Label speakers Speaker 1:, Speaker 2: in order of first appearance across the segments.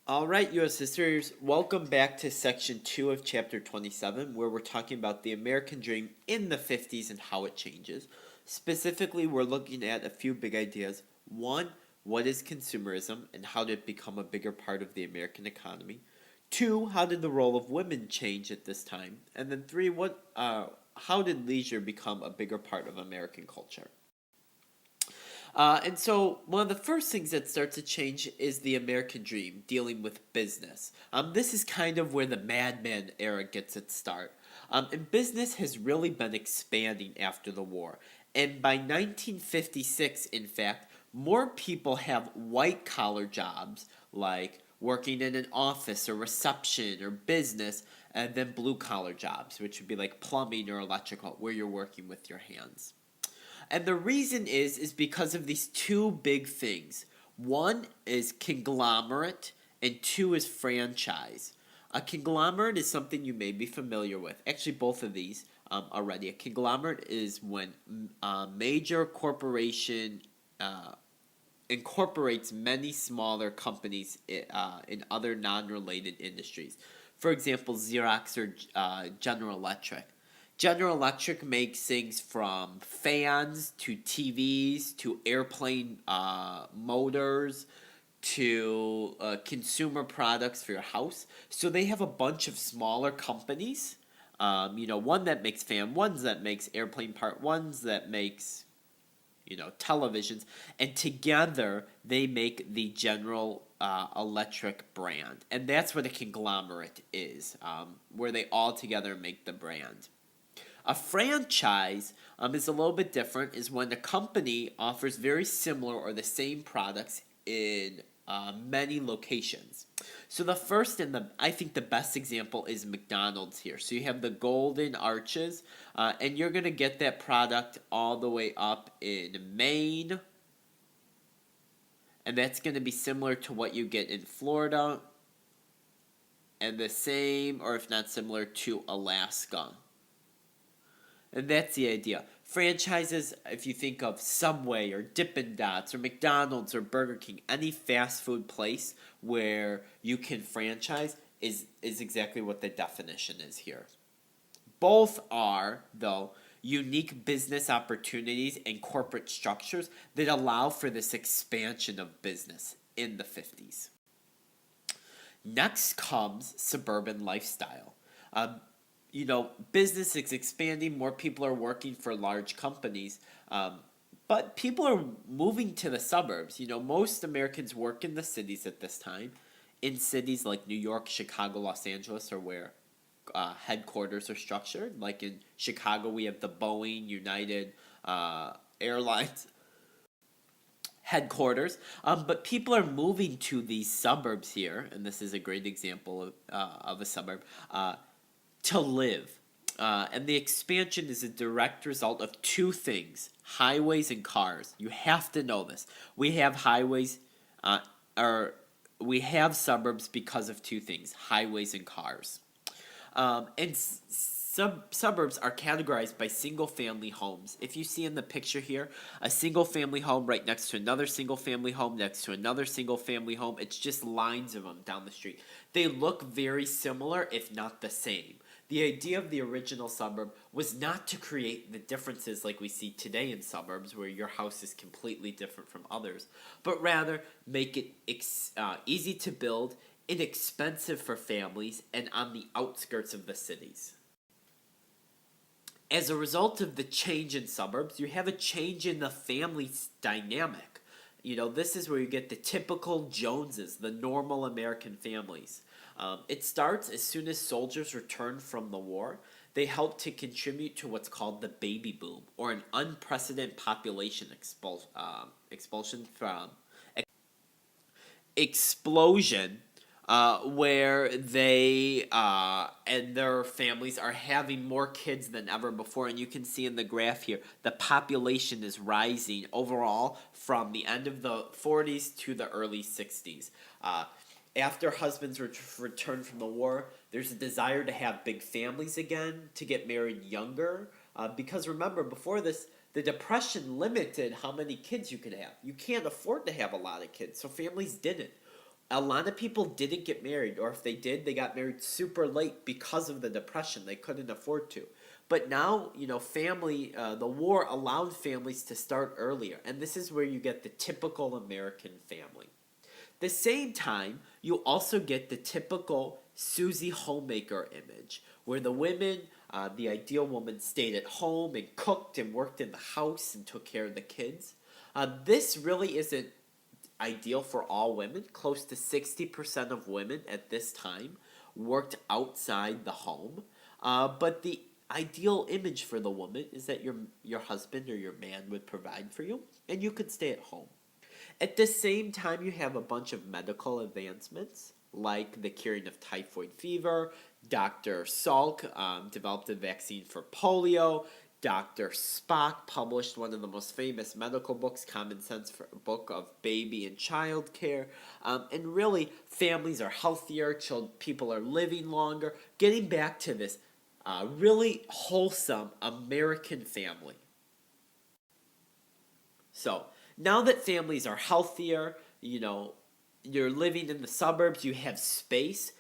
Speaker 1: All right, U.S. Sisters, welcome back to section 2 of chapter 27, where we're talking about the American dream in the 50s and how it changes. Specifically, we're looking at a few big ideas. One, what is consumerism and how did it become a bigger part of the American economy? Two, how did the role of women change at this time? And then three, how did leisure become a bigger part of American culture? And so, one of the first things that starts to change is the American dream, dealing with business. This is kind of where the Mad Men era gets its start. And business has really been expanding after the war. And by 1956, in fact, more people have white collar jobs like working in an office or reception or business, and then blue collar jobs, which would be like plumbing or electrical, where you're working with your hands. And the reason is because of these two big things. One is conglomerate and two is franchise. A conglomerate is something you may be familiar with. Actually, both of these already. A conglomerate is when a major corporation incorporates many smaller companies in other non-related industries. For example, Xerox or General Electric. General Electric makes things from fans to TVs to airplane motors to consumer products for your house. So they have a bunch of smaller companies. One that makes ones that makes airplane part, ones that makes televisions, and together they make the General Electric brand, and that's what a conglomerate is, where they all together make the brand. A franchise is a little bit different, is when a company offers very similar or the same products in many locations. So the first and I think the best example is McDonald's here. So you have the golden arches, and you're gonna get that product all the way up in Maine, and that's gonna be similar to what you get in Florida, and the same, or if not similar, to Alaska. And that's the idea. Franchises, if you think of Subway or Dippin' Dots or McDonald's or Burger King, any fast food place where you can franchise is exactly what the definition is here. Both are, though, unique business opportunities and corporate structures that allow for this expansion of business in the 50s. Next comes suburban lifestyle. Business is expanding, more people are working for large companies, but people are moving to the suburbs. Most Americans work in the cities at this time. In cities like New York, Chicago, Los Angeles are where headquarters are structured. Like in Chicago, we have the Boeing, United Airlines headquarters. But people are moving to these suburbs here, and this is a great example of a suburb. To live. And the expansion is a direct result of two things: highways and cars. You have to know this. We have highways, or we have suburbs because of two things: highways and cars. And suburbs are categorized by single family homes. If you see in the picture here, a single family home right next to another single family home, next to another single family home, it's just lines of them down the street. They look very similar, if not the same. The idea of the original suburb was not to create the differences like we see today in suburbs, where your house is completely different from others, but rather make it easy to build, inexpensive for families, and on the outskirts of the cities. As a result of the change in suburbs, you have a change in the family dynamic. This is where you get the typical Joneses, the normal American families. It starts as soon as soldiers return from the war. They help to contribute to what's called the baby boom, or an unprecedented population explosion, where they and their families are having more kids than ever before. And you can see in the graph here, the population is rising overall from the end of the 40s to the early 60s. After husbands return from the war, there's a desire to have big families again, to get married younger. Because remember, before this, the Depression limited how many kids you could have. You can't afford to have a lot of kids, so families didn't. A lot of people didn't get married, or if they did, they got married super late because of the depression. They couldn't afford to. But now, the war allowed families to start earlier, and this is where you get the typical American family. The same time, you also get the typical Susie homemaker image, where the women, the ideal woman, stayed at home and cooked and worked in the house and took care of the kids. This really isn't ideal for all women. Close to 60% of women at this time worked outside the home. But the ideal image for the woman is that your husband or your man would provide for you and you could stay at home. At the same time, you have a bunch of medical advancements like the curing of typhoid fever. Dr. Salk developed a vaccine for polio. Dr. Spock published one of the most famous medical books, Common Sense for Book of Baby and Child Care. And really, families are healthier, people are living longer. Getting back to this really wholesome American family. So, now that families are healthier, you're living in the suburbs, you have space.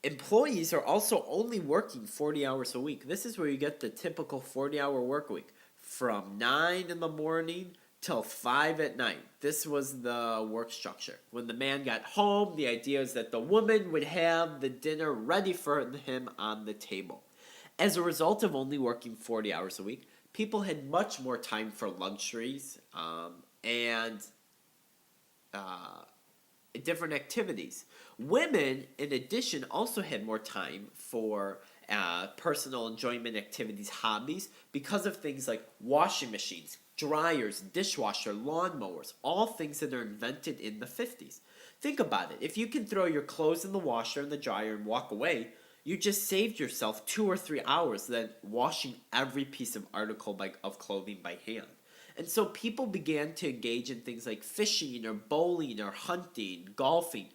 Speaker 1: Employees are also only working 40 hours a week. This is where you get the typical 40-hour work week from 9 in the morning till 5 at night. This was the work structure. When the man got home, the idea is that the woman would have the dinner ready for him on the table. As a result of only working 40 hours a week, people had much more time for luxuries and different activities. Women, in addition, also had more time for personal enjoyment activities, hobbies, because of things like washing machines, dryers, dishwasher, lawnmowers, all things that are invented in the 50s. Think about it. If you can throw your clothes in the washer and the dryer and walk away, you just saved yourself 2 or 3 hours than washing every piece of article of clothing by hand. And so people began to engage in things like fishing or bowling or hunting, golfing.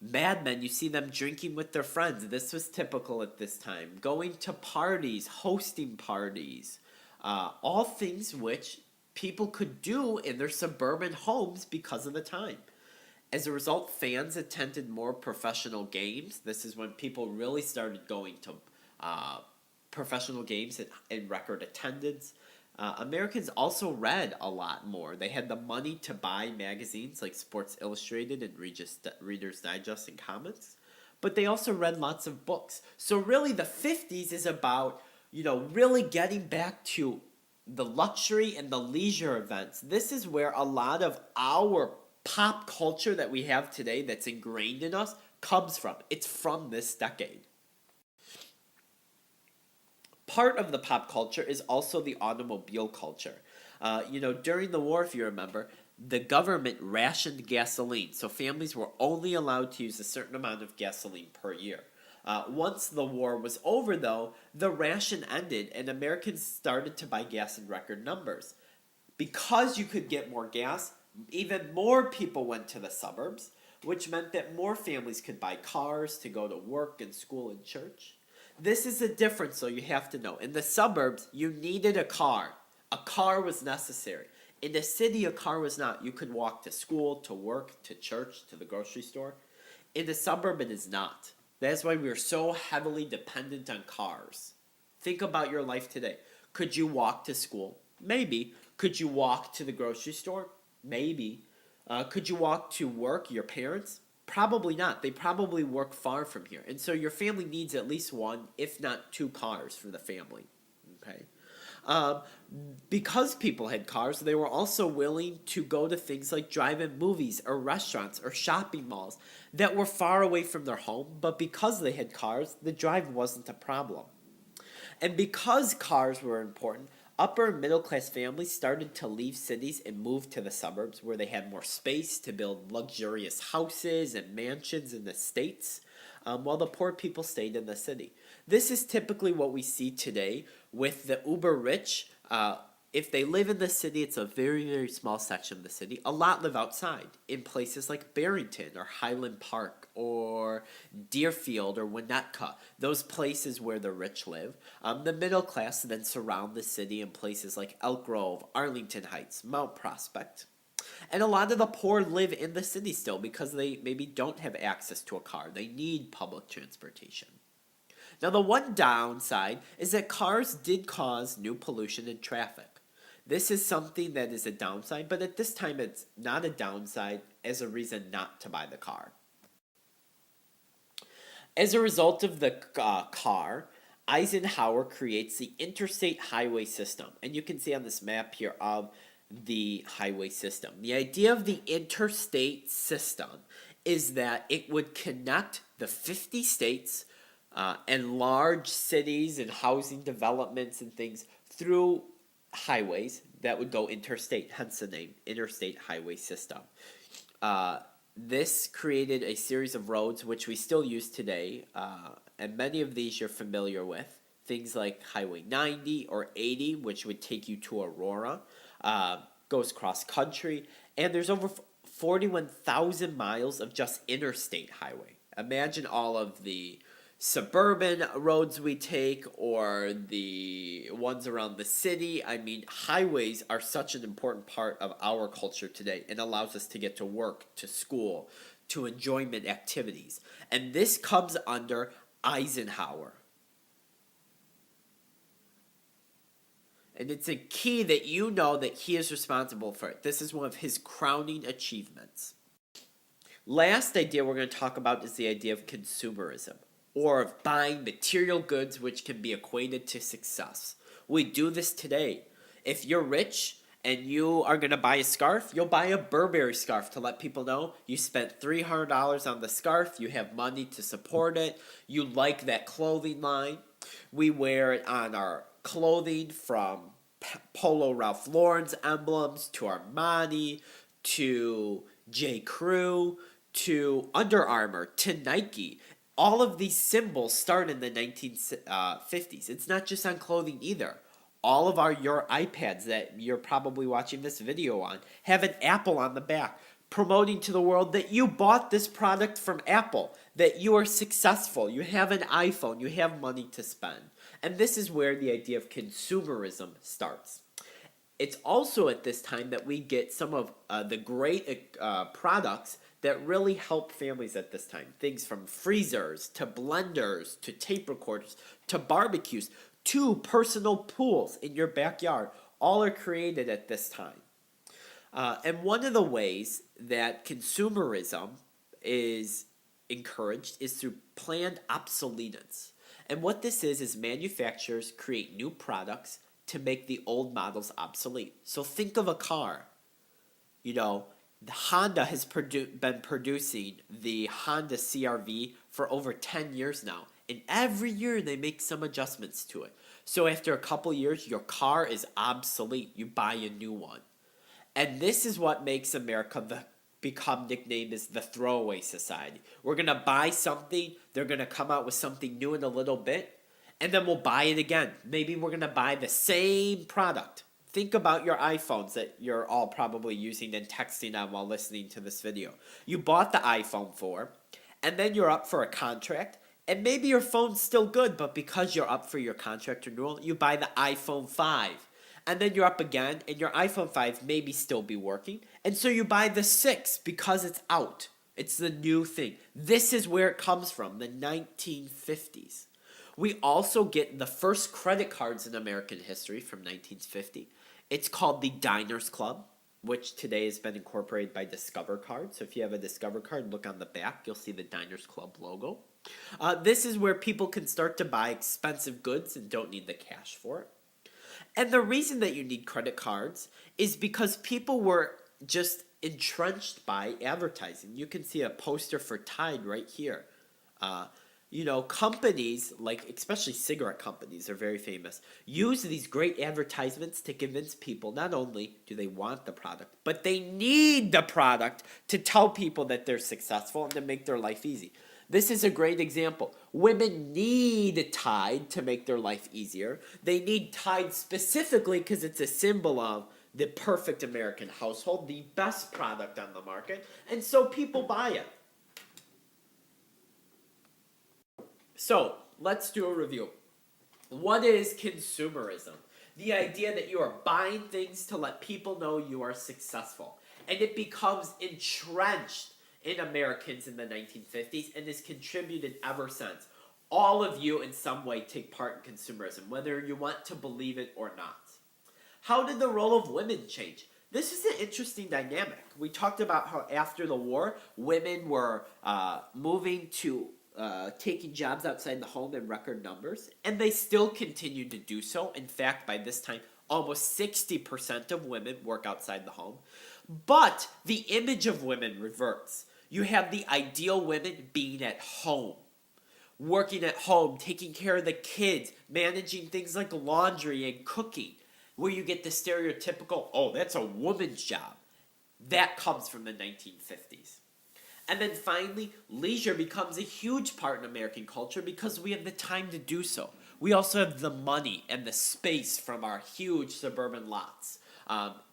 Speaker 1: Mad Men, you see them drinking with their friends. This was typical at this time. Going to parties, hosting parties. All things which people could do in their suburban homes because of the time. As a result, fans attended more professional games. This is when people really started going to professional games in record attendance. Americans also read a lot more. They had the money to buy magazines like Sports Illustrated and Reader's Digest and comics, but they also read lots of books. So really the 50s is about, really getting back to the luxury and the leisure events. This is where a lot of our pop culture that we have today that's ingrained in us comes from. It's from this decade. Part of the pop culture is also the automobile culture. During the war, if you remember, the government rationed gasoline, so families were only allowed to use a certain amount of gasoline per year. Once the war was over, though, the ration ended and Americans started to buy gas in record numbers. Because you could get more gas, even more people went to the suburbs, which meant that more families could buy cars to go to work and school and church. This is the difference, though, you have to know. In the suburbs, you needed a car. A car was necessary. In the city, a car was not. You could walk to school, to work, to church, to the grocery store. In the suburb, it is not. That's why we are so heavily dependent on cars. Think about your life today. Could you walk to school? Maybe. Could you walk to the grocery store? Maybe. Could you walk to work, your parents? Probably not. They probably work far from here. And so your family needs at least one, if not 2 cars for the family. Okay. Because people had cars, they were also willing to go to things like drive-in movies or restaurants or shopping malls that were far away from their home, but because they had cars, the drive wasn't a problem. And because cars were important, upper and middle class families started to leave cities and move to the suburbs where they had more space to build luxurious houses and mansions and estates, while the poor people stayed in the city. This is typically what we see today with the uber rich. If they live in the city, it's a very, very small section of the city. A lot live outside in places like Barrington or Highland Park or Deerfield or Winnetka, those places where the rich live. The middle class then surround the city in places like Elk Grove, Arlington Heights, Mount Prospect. And a lot of the poor live in the city still because they maybe don't have access to a car. They need public transportation. Now, the one downside is that cars did cause new pollution and traffic. This is something that is a downside, but at this time it's not a downside as a reason not to buy the car. As a result of the car, Eisenhower creates the interstate highway system. And you can see on this map here of the highway system. The idea of the interstate system is that it would connect the 50 states and large cities and housing developments and things through highways that would go interstate, hence the name, Interstate Highway System. This created a series of roads which we still use today, and many of these you're familiar with. Things like Highway 90 or 80, which would take you to Aurora, goes cross country, and there's over 41,000 miles of just interstate highway. Imagine all of the suburban roads we take or the ones around the city. I mean, highways are such an important part of our culture today and allows us to get to work, to school, to enjoyment activities. And this comes under Eisenhower. And it's a key that you know that he is responsible for it. This is one of his crowning achievements. Last idea we're going to talk about is the idea of consumerism, or of buying material goods which can be equated to success. We do this today. If you're rich and you are going to buy a scarf, you'll buy a Burberry scarf to let people know you spent $300 on the scarf, you have money to support it, you like that clothing line. We wear it on our clothing, from Polo Ralph Lauren's emblems to Armani to J. Crew to Under Armour to Nike. All of these symbols start in the 1950s. It's not just on clothing either. All of your iPads that you're probably watching this video on have an apple on the back, promoting to the world that you bought this product from Apple, that you are successful, you have an iPhone, you have money to spend. And this is where the idea of consumerism starts. It's also at this time that we get some of the great products that really help families at this time. Things from freezers, to blenders, to tape recorders, to barbecues, to personal pools in your backyard. All are created at this time. And one of the ways that consumerism is encouraged is through planned obsolescence. And what this is manufacturers create new products to make the old models obsolete. So think of a car. You know, Honda has been producing the Honda CR-V for over 10 years now. And every year they make some adjustments to it. So after a couple years, your car is obsolete. You buy a new one. And this is what makes America become nicknamed as the throwaway society. We're going to buy something, they're going to come out with something new in a little bit, and then we'll buy it again. Maybe we're going to buy the same product. Think about your iPhones that you're all probably using and texting on while listening to this video. You bought the iPhone 4, and then you're up for a contract, and maybe your phone's still good, but because you're up for your contract renewal, you buy the iPhone 5. And then you're up again, and your iPhone 5 maybe still be working. And so you buy the 6 because it's out. It's the new thing. This is where it comes from, the 1950s. We also get the first credit cards in American history from 1950. It's called the Diners Club, which today has been incorporated by Discover Card. So if you have a Discover Card, look on the back. You'll see the Diners Club logo. This is where people can start to buy expensive goods and don't need the cash for it. And the reason that you need credit cards is because people were just entrenched by advertising. You can see a poster for Tide right here. You know, companies, like especially cigarette companies are very famous, use these great advertisements to convince people not only do they want the product, but they need the product to tell people that they're successful and to make their life easy. This is a great example. Women need Tide to make their life easier. They need Tide specifically because it's a symbol of the perfect American household, the best product on the market, and so people buy it. So, let's do a review. What is consumerism? The idea that you are buying things to let people know you are successful. and it becomes entrenched in Americans in the 1950s and has contributed ever since. All of you, in some way, take part in consumerism, whether you want to believe it or not. How did the role of women change? This is an interesting dynamic. We talked about how after the war, women were moving to taking jobs outside the home in record numbers, and they still continue to do so. In fact, by this time, almost 60% of women work outside the home. But the image of women reverts. You have the ideal women being at home, working at home, taking care of the kids, managing things like laundry and cooking, where you get the stereotypical, oh, that's a woman's job. That comes from the 1950s. And then finally, leisure becomes a huge part in American culture because we have the time to do so. We also have the money and the space from our huge suburban lots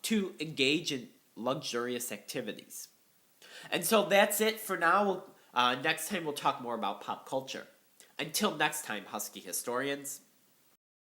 Speaker 1: to engage in luxurious activities. And so that's it for now. Next time we'll talk more about pop culture. Until next time, Husky historians,